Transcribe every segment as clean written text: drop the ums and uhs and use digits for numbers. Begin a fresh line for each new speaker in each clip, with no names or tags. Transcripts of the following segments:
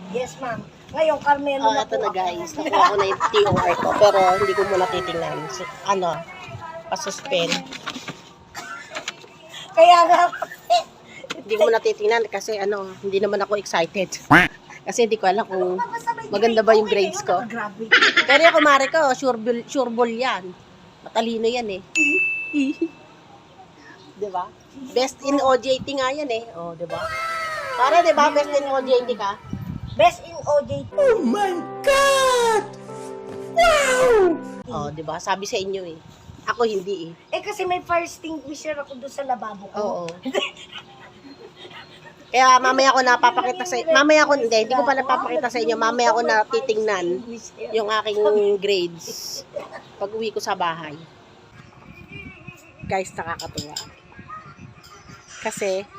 Yes, ma'am. Ngayon, Carmelo na
Ito
po
na
ako.
guys. Nakuha ko na yung TOR ko. Pero hindi ko muna titingnan. So, pasuspend.
Kaya nga,
Hindi ko muna titingnan kasi hindi naman ako excited. Kasi hindi ko alam kung maganda ba yung grades ko.
grabe.
Pero yung kumare ko, sure ball yan. Matalino yan eh. Diba? Best in OJT nga yan eh. Oh, diba? Para diba, best in OJT ka?
Best in OJT.
Oh my God! Wow! Oh, diba? Sabi sa inyo eh. Ako hindi eh.
Kasi may fire extinguisher ako doon sa lababo ko.
Oo. Kaya mamaya ko napapakita sa hindi ko pa napapakita sa inyo. Mamaya ko na titingnan yung aking grades pag uwi ko sa bahay. Guys, nakakatuwa. Kasi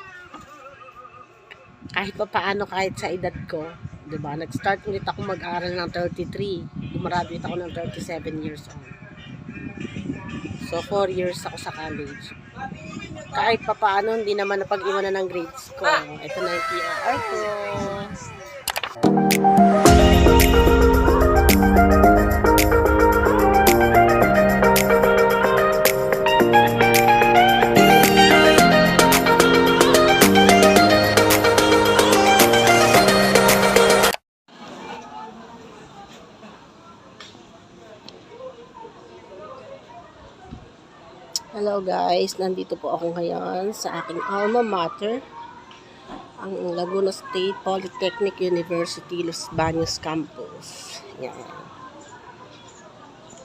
kahit pa paano, kahit sa edad ko, 'di ba? Nag-start ulit ako mag-aral ng 33. Gumraduate ako ng 37 years old. So 4 years ako sa college. Kahit pa paano, hindi naman napag-iwanan ng grades ko. Ito na yung TOR ko. Hello guys, nandito po ako ngayon sa aking alma mater, ang Laguna State Polytechnic University, Los Baños Campus. Yan.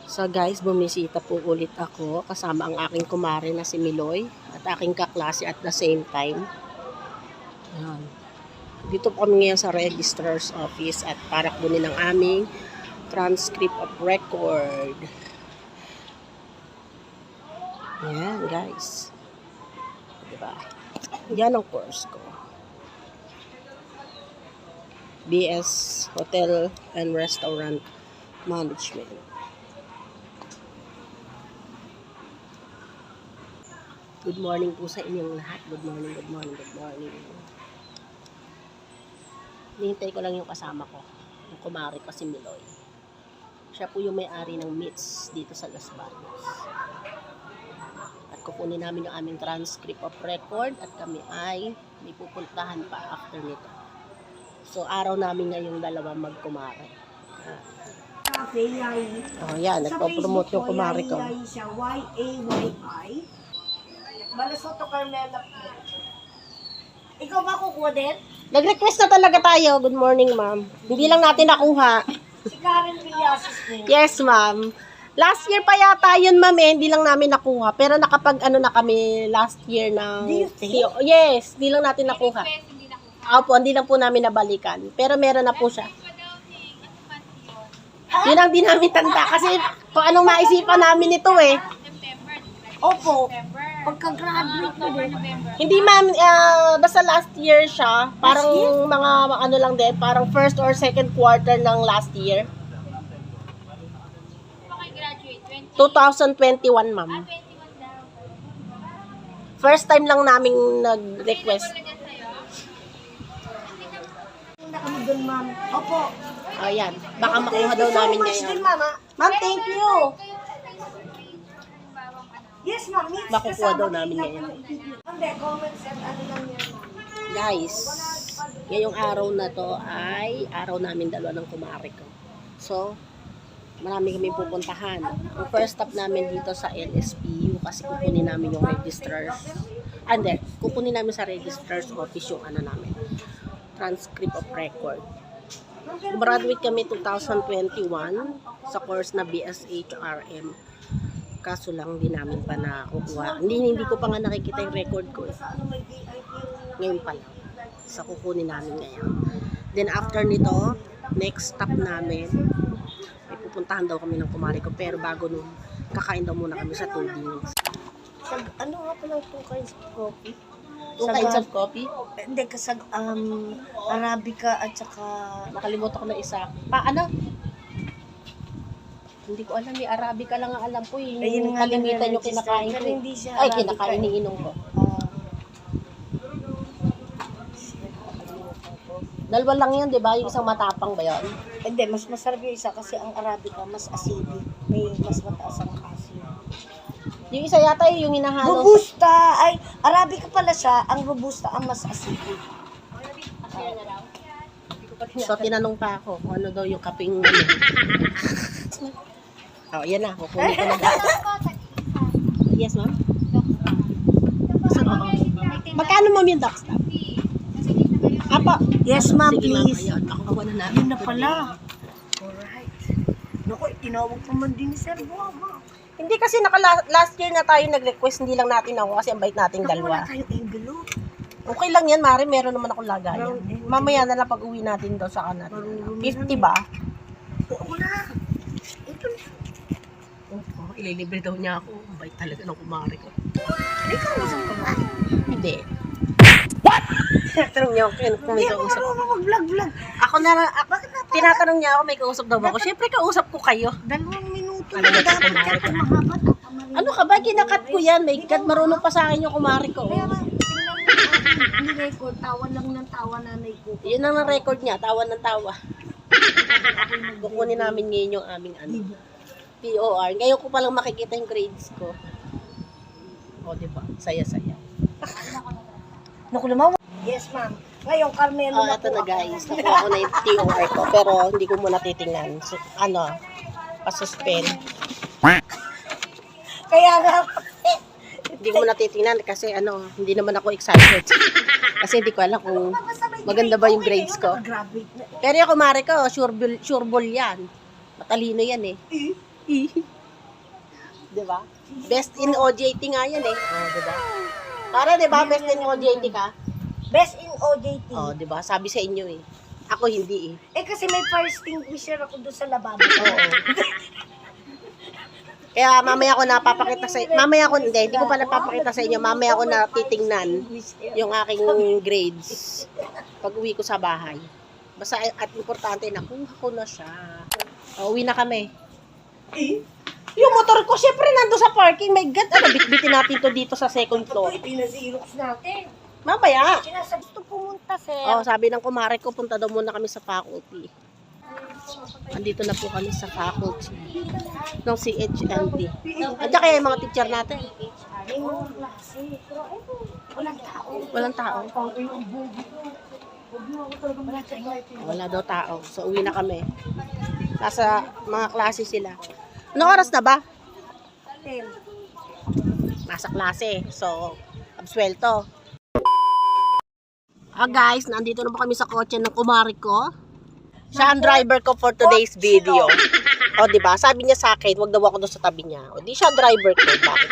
So guys, bumisita po ulit ako kasama ang aking kumare na si Miloy at aking kaklase at the same time. Yan. Dito po kami ngayon sa Registrar's Office at para kunin ang aming transcript of record. Yan, guys. Diba? Yan ang course ko. BS Hotel and Restaurant Management. Good morning po sa inyong lahat. Good morning, good morning, good morning. Hinihintay ko lang yung kasama ko. Yung kumari ko si Miloy. Siya po yung may-ari ng Meats dito sa Los Baños. Kukunin namin yung aming transcript of record at kami ay may pupuntahan pa after nito. So, araw namin ngayong dalawa magkumare. Oh, yan. Nagpo-promote yung kumare ko.
Siya, Y-A-Y-I. Balasoto Carmela. Ikaw ba kukuha din?
Nag-request na talaga tayo. Good morning, ma'am. Hindi lang natin nakuha.
Si Karen Villasis din.
Yes, ma'am. Last year pa yata yun, ma'am, hindi lang namin nakuha. Pero nakapag na kami last year ng... Yes, hindi lang natin nakuha. Opo, hindi lang po namin nabalikan. Pero meron na po siya. Yun ang di namin tanda. Kasi kung anong maisipan namin ito eh.
Opo. Pagka-graduate ko din.
Hindi, ma'am, basta last year siya. Parang mga lang din. Parang first or second quarter ng last year. 2021, ma'am. First time lang naming nag-request.
Punta kami doon, ma'am. Opo.
Ayan, baka makuha daw namin ngayon. Ma'am, thank you.
Yes, ma'am.
Makukuha daw namin ngayon.
Hindi, comments and ano lang yan, ma'am.
Guys, ngayong araw na to ay araw namin dalawa ng kumare ko. So, marami kami pupuntahan. Ang first stop namin dito sa LSPU kasi kukunin namin yung registrars. Hindi, kukunin namin sa registrar's office yung namin. Transcript of record. Graduate kami 2021 sa course na BSHRM. Kaso lang di namin pa nakukuha. Hindi ko pa nga nakikita yung record ko eh. Ngayon pa lang. Sa kukunin namin ngayon. Then after nito, next stop namin, pupuntahan daw kami ng kumari ko, pero bago nun, kakain daw muna kami sa tubing.
Ano nga pala 2 kinds of coffee?
2 kinds of coffee?
Hindi, kasag Arabica at saka...
Nakalimutan ko na isa. Hindi ko alam, may Arabica lang ang alam ko. Yung kalimitan yung kinakain ko. Ay, kinakain ni Inong ko. Dalawa lang yun, di ba? Yung isang matapang ba yun?
Hindi, mas masarap yung isa kasi ang Arabica mas acidic. May mas mataas ang calcium.
Yung isa yata yung hinahalo.
Robusta! Ay, Arabica pala siya. Ang Robusta ang mas acidic.
So, tinanong pa ako kung ano daw yung kaping ano. Oh, yan na. Kukunin ko na. Yes, ma'am? Magkano, ma'am, yung duck stop? Apa?
Yes, ma'am,
Sige, ma'am.
please.
Ayun, nakukuha na natin.
Yun na pala. Alright. Naku, tinawag pa man din ni Sir Boama.
Hindi kasi last year na tayo nag-request, hindi lang natin ako kasi ang bait nating
Naku,
dalawa.
wala tayong envelope.
Okay lang yan, Mari. Meron naman akong lagayan.
Meron.
Mamaya na lang pag-uwi natin daw sa kanan.
Marunong
50
yan.
ba?
Wala. Ito na.
Oh, ililibre daw niya ako. Ang bait talaga ng kumari ko.
Ikaw isang kamay.
Hindi. What? Tinatanong niya ako kung may
Hindi ako
kausap.
marunong mag-vlog-vlog.
Ako na,
Bakit na
tinatanong niya ako may kausap daw ba ako. Siyempre kausap ko kayo.
2 minuto
Ano
na
ba ito,
dapat
kumari
yan.
ko?
Mahaba na.
Ano ka ba? Kinakat ko yan. May God, marunong pa sa akin yung kumari ko.
Kaya nga, tingnan mo yung ni-record. Tawa lang ng tawa nanay ko.
Yun ang record niya. Tawa ng tawa. Kukunin namin ngayon yung aming ano. POR. Ngayon ko palang makikita yung grades ko. O, diba? Saya-saya.
Naku naman. Yes, ma'am. Ngayon, Carmelo
Oh,
na
eto
po
na
ako.
guys. Nakuha ko na yung POR ko. Pero hindi ko muna titingnan. So, ano, pasuspend.
Kaya nga,
Hindi ko muna titingnan kasi ano, hindi naman ako excited. Kasi hindi ko alam kung maganda ba yung grades ko.
grabe.
Pero yung kumare ko, sure ball yan. Matalino yan eh. Diba? Best in OJT nga yan eh. Oh, diba? Para diba, best in OJT ka?
Best in OJT.
Oh, diba? Sabi sa inyo eh. Ako hindi eh.
Eh kasi may fire extinguisher ako doon sa lababo.
Oo. Kaya mamaya ko napapakita sa mamaya ko hindi ko pa napapakita sa inyo. Mamaya ko na titingnan yung aking grades pag uwi ko sa bahay. Basta at importante na kuha ko na siya. Uwi na kami. Yung motor ko syempre nando sa parking. My God, ano bitbitin natin to dito sa second floor.
Ito, pinasirox natin.
Mamaya.
Sinasabi gusto pumunta, sir.
Oh, sabi ng kumare ko punta daw muna kami sa faculty. Andito na po kami sa faculty ng CHLD. At saka yung mga teacher natin.
May mga klase. Pero ito, walang tao.
Walang tao. Wala daw tao. So, uwi na kami. Nasa mga klase sila. Anong oras na ba? Nasa klase. So, absuelto. Guys, nandito na po kami sa kotse ng kumari ko. Siya ang driver ko for today's video. O, diba? Sabi niya sa akin, wag daw ako doon sa tabi niya. O, di siya driver ko. Bakit?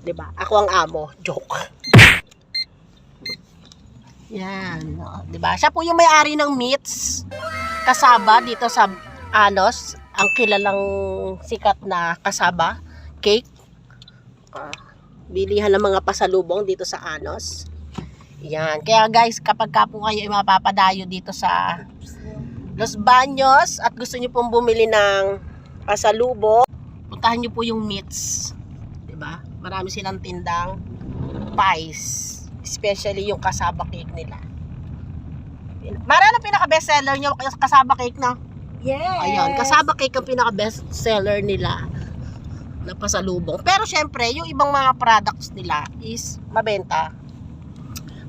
Diba? Ako ang amo. Joke. Yan. O, diba? Siya po yung may-ari ng Meats Kasaba dito sa Anos. Ang kilalang sikat na kasaba. Cake. Bilihan ng mga pasalubong dito sa Anos. Yan. Kaya guys, kapag ka po kayo mapapadayo dito sa Los Baños at gusto niyo pong bumili ng pasalubong, puntahan niyo po yung Meats. 'Di ba? Marami silang tindang pies, especially yung kasaba cake nila. Mara na pinaka-best seller niyo kasaba cake na.
Yes.
Ayun, kasaba cake ang pinaka-best seller nila na pasalubong. Pero syempre, yung ibang mga products nila is mabenta.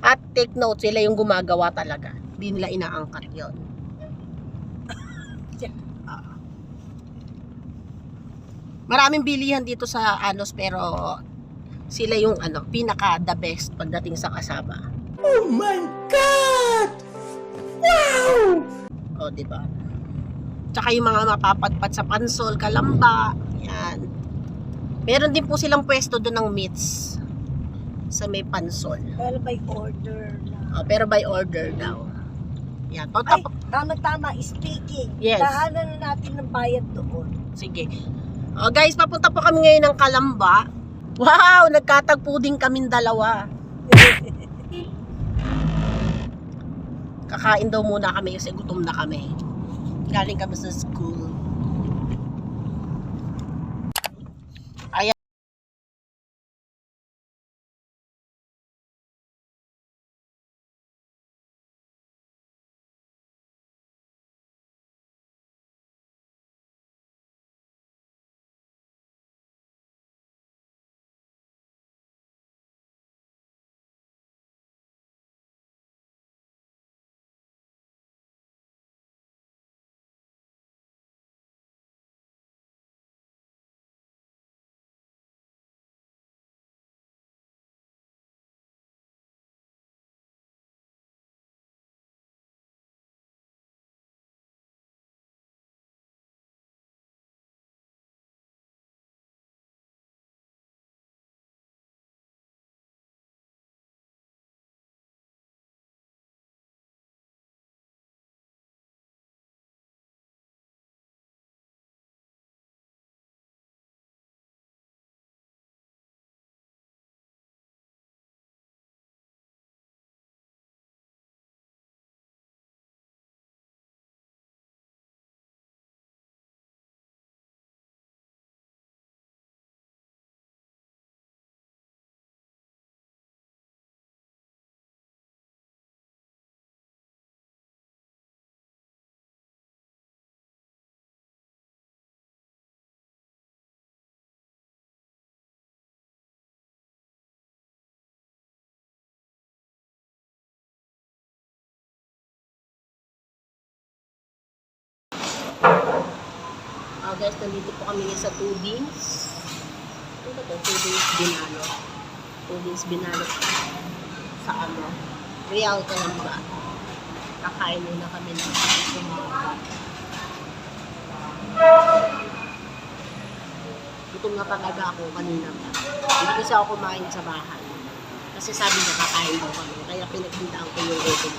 At take note, sila yung gumagawa talaga. Hindi nila inaangkat yon. Maraming bilihan dito sa Anos pero sila yung pinaka the best pagdating sa kasaba.
Oh my God! Wow!
O, diba? Tsaka yung mga mapapadpad sa pansol, kalamba, yan. Meron din po silang pwesto doon ng meats sa may pansol.
Pero by order na.
Pero by order daw. Yan.
Ay, tama-tama, speaking.
Yes.
Dahanan na natin ng bayad doon.
Sige. Guys, papunta po kami ngayon ng Kalamba. Wow, nagkatagpo din kaming dalawa. Kakain daw muna kami kasi gutom na kami. Galing kami sa school. Guys, nandito po kami sa tubings. Ano ba ito? Tubings binalo. Tubings binalo sa ano. Real ka lang ba? Kakain muna kami ng gutom na talaga ako kanina pa. Hindi kasi ako kumain sa bahay. Kasi sabi niya kakain daw kami. Kaya pinagpintaan ko yung gutom.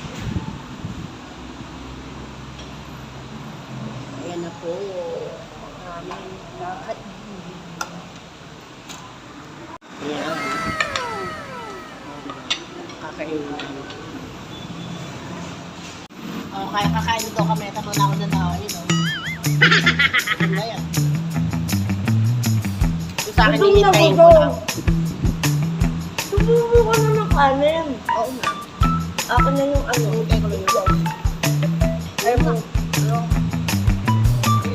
Ayan na po. Maraming kakain. Ayan. Kakain. Oh, kaya kakain ito kami. Tama na ako na tao. Ayun o. Ano yan? Yung sa akin, hihintayin ko lang.
Tumubo ka na ng kanin.
Oo na.
Ako na yung ano.
Hintay ko lang yun.
Ayaw mo.
Ano?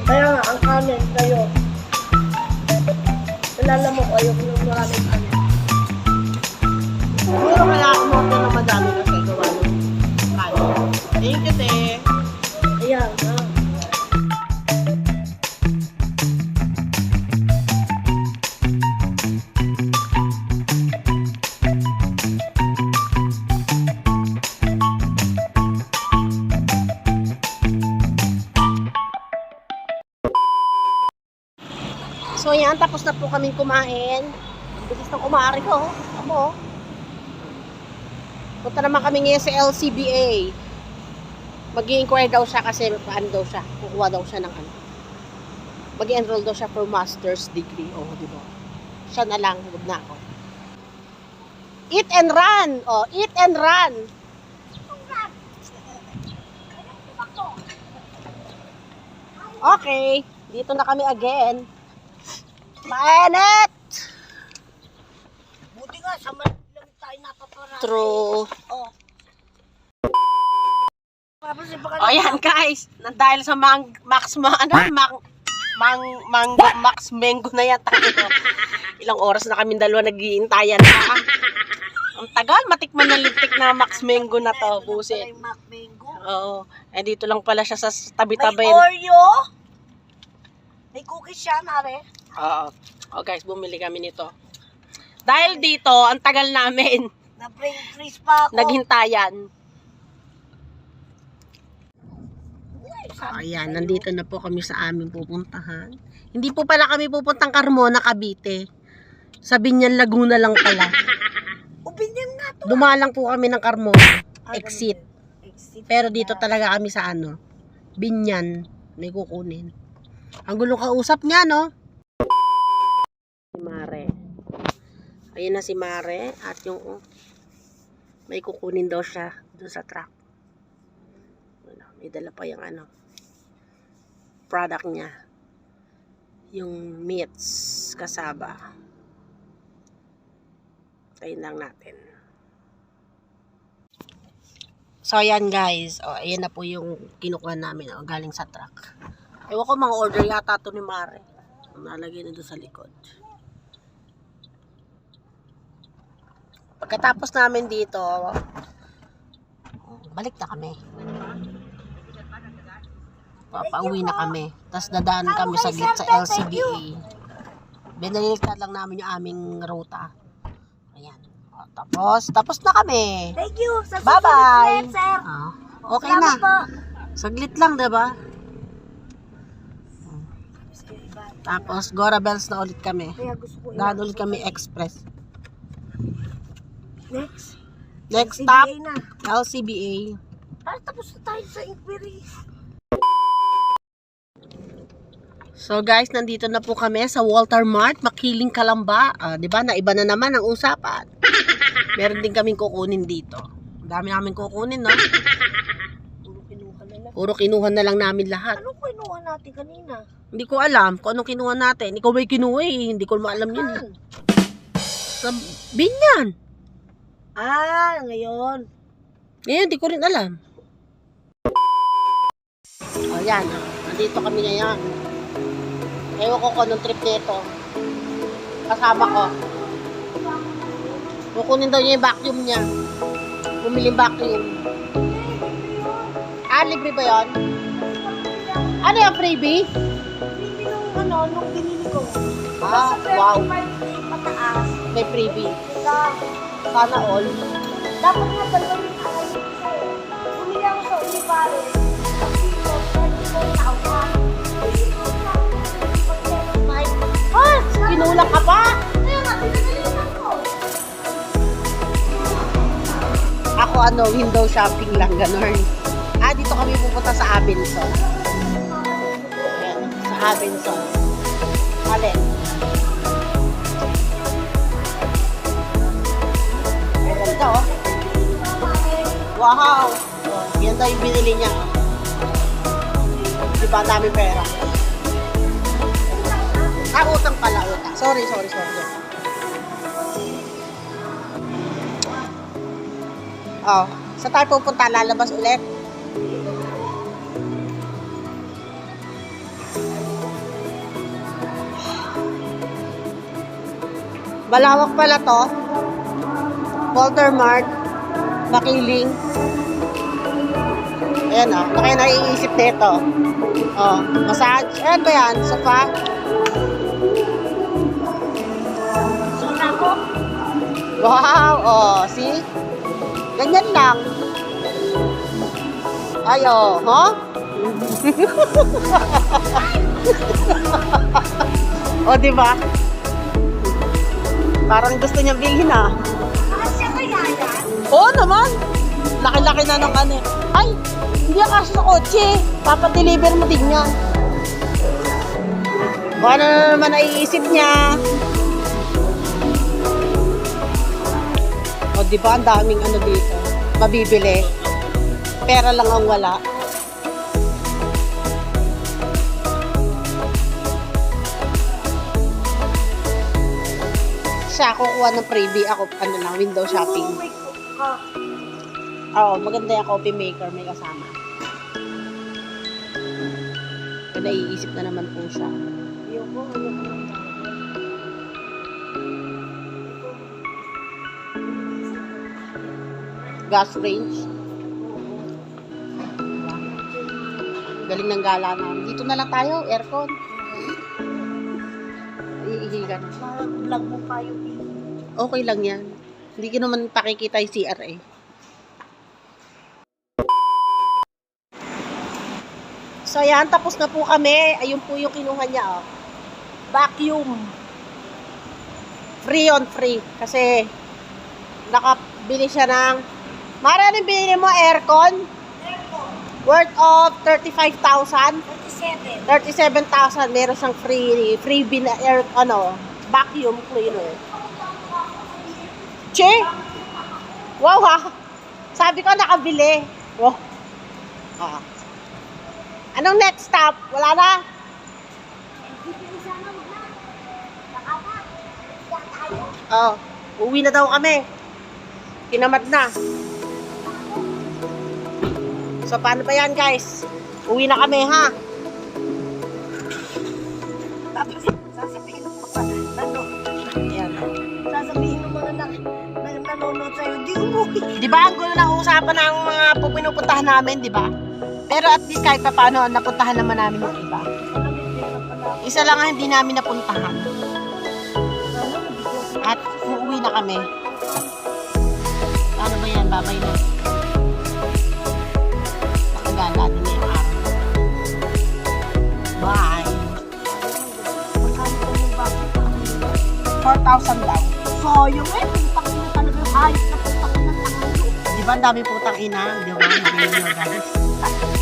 Kaya nga, ang kanin kayo. Kilala mo ko, ayaw ko ng maraming kanin.
Pero kaya ako mo ng madami kasi gawa ng kanin. Ayun kasi.
Ayan, ha.
So yan, tapos na po kaming kumain. Ang bilis ng kumari ko. Amo. Punta naman kami ngayon sa LCBA. Mag-i-inquire daw siya kasi paano daw siya. Kukuha daw siya ng ano. Mag-i-enroll daw siya for master's degree. Oh, di ba? Siya na lang, huwag na ako. Eat and run! Oh, eat and run! Okay, dito na kami again. Mainit!
Buti nga, sa lang tayo napaparami.
True.
Oh. Tapos baka
O yan guys, dahil sa Max Mango na yan, ito. Ilang oras na kami dalawa nag-iintayan na. Ang tagal, matikman na lintik na Max Mango na to, busit.
Mac Mango.
Oo, eh dito lang pala siya sa tabi-tabi.
May Oreo. May cookies siya, nare.
Oo. O guys, bumili kami nito. Dahil dito, ang tagal namin
Na-brain freeze pa ako.
naghintayan. Ayan, nandito na po kami sa aming pupuntahan. Hindi po pala kami pupuntang Carmona, Cavite. Sa Binyan, Laguna lang pala.
Ubinyan nga to.
Dumalang po kami ng Carmona.
Ah,
Exit.
Exit.
Pero dito talaga kami sa ano, Binyan. May kukunin. Ang gulong kausap niya, no? Si Mare. Ayun na si Mare. At yung may kukunin daw siya doon sa truck. May dala pa yung ano, product niya. Yung meats kasaba. Ayun lang natin. So, ayan guys. O, ayan na po yung kinukuha namin. O, galing sa truck. Ewan ko, mga order yata to ni Mare. Nalagay na doon sa likod. Pagkatapos namin dito, balik na kami. Papauwi na kami. Tapos dadaan kami saglit sa LCBA. Binaliktad lang namin yung aming ruta. Ayan. O, tapos na kami.
Thank you. Sa
Bye-bye.
susunod ulit, sir.
Okay na.
Salamat po.
Saglit lang, diba? Tapos, Gora Bells na ulit kami.
Kaya gusto ko
Daan ulit kami express.
Next.
Next
CBA
stop,
na.
LCBA.
Tapos na tayo sa inquiry.
So guys, nandito na po kami sa Walter Mart, Makiling, Calamba. 'Di ba? Naiba na naman ang usapan. Meron din kaming kukunin dito. Ang dami namin kukunin, no?
Puro kinuha na lang.
Puro kinuha na lang namin lahat.
Anong kinuha natin kanina?
Hindi ko alam kung anong kinuha natin. Ikaw may kinuha eh. Hindi ko maalam yun. Eh. Sa Binyan.
Ngayon.
Ngayon, hindi ko rin alam. O yan, nandito kami ngayon. Ewan ko kung anong trip nito. Kasama ko. Kukunin daw niya yung vacuum niya. Bumili vacuum. Libre ba yun? Ano yung freebie?
Hindi nung binili ko.
Ah,
Sa 35
wow.
pataas.
May freebie.
Sa,
Sana all.
dapat nga dalawa yung nakalimutan sa'yo. Bumili ako sa Olivares. Dito, 34,000.
Ah, kinulang ka pa.
Ayun nga, pinagalitan ko.
Ako window shopping lang, ganun. Ah, dito kami pupunta sa Abenson. Ayan, sa Abenson. Alin? Ay, ganda oh. Wow! Oh, yan daw yung binili niya. Di ba, ang dami pera. Ah, utang pala, utang. Sorry. Oh, sa tayo pupunta, lalabas ulit. Malawak pala to. Walter Mart, Makiling. Ayan o, na kayo naiisip nito. Oh, massage. Ayan ba yan? Sofa.
Suna ko.
Wow! Oh, see? Ganyan lang. Ayo, ho? O, di ba? Parang gusto niya bilhin ah.
Kasi kaya yan?
Oo naman. Laki-laki na ng ano. Ay, hindi ang kasi sa kotse. Papadeliver mo din yan. Kung ano na naman naiisip niya. O, di ba? Ang daming ano dito. Mabibili. Pera lang ang wala. Siya, kukuha ng freebie. Ako, window shopping. Oo, maganda yung coffee maker. May kasama. Kaya naiisip na naman po siya.
Ayoko.
Gas range. Galing ng gala na. Dito na lang tayo, aircon. Iihigan.
Vlog mo pa yung
Okay lang yan. Hindi ko naman pakikita yung CRA. So yan, tapos na po kami. Ayun po yung kinuha niya. Oh. Vacuum. Free on free. Kasi nakabili siya ng maraming binili mo aircon. Worth of 35,000. 37,000. Meron siyang freebie na vacuum cleaner. Che! Wow ha! Sabi ko nakabili. Wow. Ah. Anong next stop? Wala na? Oh, uwi na daw kami. Kinamad na. So, paano ba yan, guys? Uwi na kami, ha?
Tapos, sasabihin mo pa,
Ayan.
sasabihin mo na nanonood sa'yo, di umuwi.
Di ba, ang gulo ng usapan ng mga pinupuntahan namin, di ba? Pero at least kahit pa paano, napuntahan naman namin yung iba. Isa lang ang hindi namin napuntahan. At uuwi na kami. Paano ba yan? Babay na. Nakagala din na yung araw. Bye! 4,000 daw.
Sayang eh, putak na talaga yung ayos na putak na tayo.
Di ba ang dami putang ina? Di ba? Narinig mo guys.